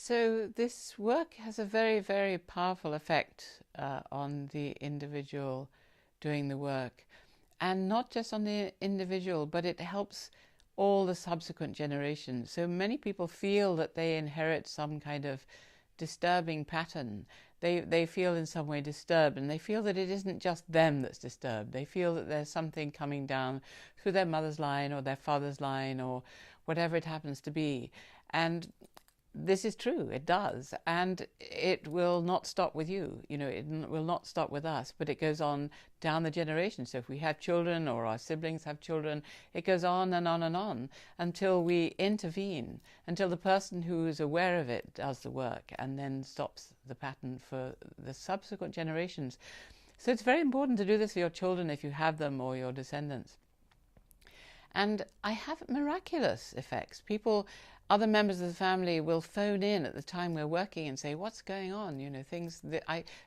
So this work has a very, very powerful effect on the individual doing the work, and not just on the individual, but it helps all the subsequent generations. So many people feel that they inherit some kind of disturbing pattern. They feel in some way disturbed, and they feel that it isn't just them that's disturbed. They feel that there's something coming down through their mother's line or their father's line or whatever it happens to be. And this is true, it does, and it will not stop with you. It will not stop with us, but it goes on down the generations. So if we have children or our siblings have children, it goes on and on and on until we intervene, until the person who is aware of it does the work and then stops the pattern for the subsequent generations. So it's very important to do this for your children if you have them, or your descendants. And I have miraculous effects. Other members of the family will phone in at the time we're working and say, what's going on?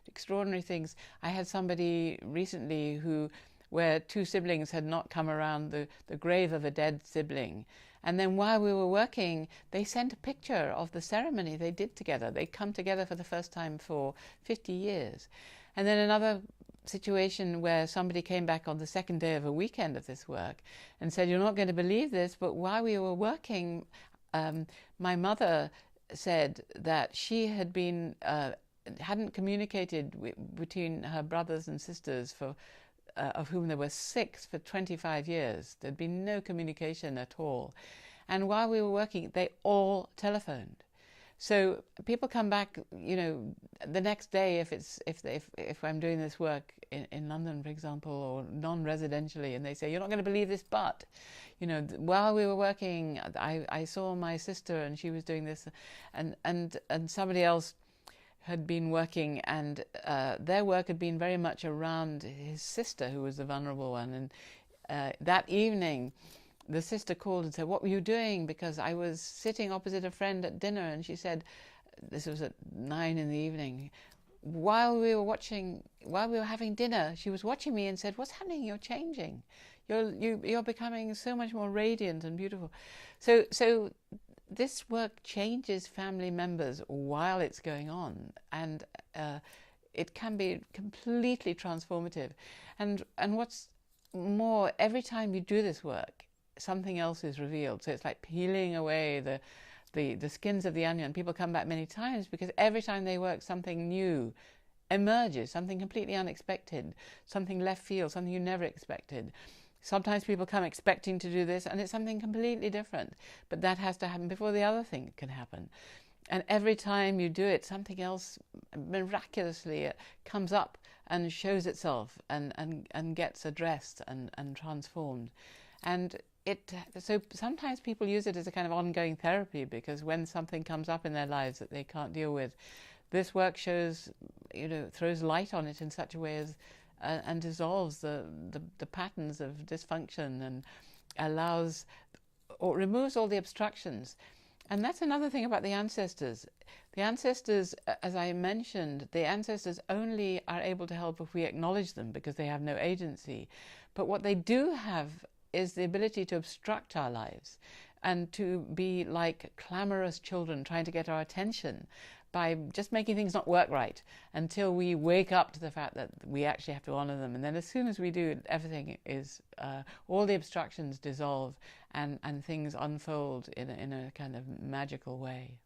Extraordinary things. I had somebody recently where two siblings had not come around the grave of a dead sibling. And then while we were working, they sent a picture of the ceremony they did together. They'd come together for the first time for 50 years. And then another situation where somebody came back on the second day of a weekend of this work and said, you're not going to believe this, but while we were working, my mother said that she had hadn't communicated between her brothers and sisters, of whom there were 6, for 25 years. There'd been no communication at all. And while we were working, they all telephoned. So people come back, the next day if I'm doing this work in London, for example, or non-residentially, and they say, you're not going to believe this, but while we were working, I saw my sister and she was doing this, and somebody else had been working, and their work had been very much around his sister, who was the vulnerable one. And that evening, the sister called and said, what were you doing? Because I was sitting opposite a friend at dinner, and she said, this was at 9 in the evening, while we were having dinner, she was watching me and said, what's happening? You're changing. You're becoming so much more radiant and beautiful. So this work changes family members while it's going on, and it can be completely transformative. And what's more, every time you do this work, something else is revealed. So it's like peeling away the skins of the onion. People come back many times because every time they work, something new emerges, something completely unexpected, something left field, something you never expected. Sometimes people come expecting to do this, and it's something completely different. But that has to happen before the other thing can happen. And every time you do it, something else miraculously comes up and shows itself and gets addressed and transformed. And so sometimes people use it as a kind of ongoing therapy, because when something comes up in their lives that they can't deal with, this work shows, throws light on it in such a way as and dissolves the patterns of dysfunction, and allows or removes all the obstructions. And that's another thing about the ancestors. The ancestors, as I mentioned, the ancestors only are able to help if we acknowledge them, because they have no agency. But what they do have is the ability to obstruct our lives and to be like clamorous children trying to get our attention by just making things not work right, until we wake up to the fact that we actually have to honor them. And then as soon as we do, everything is, all the obstructions dissolve, and things unfold in a kind of magical way.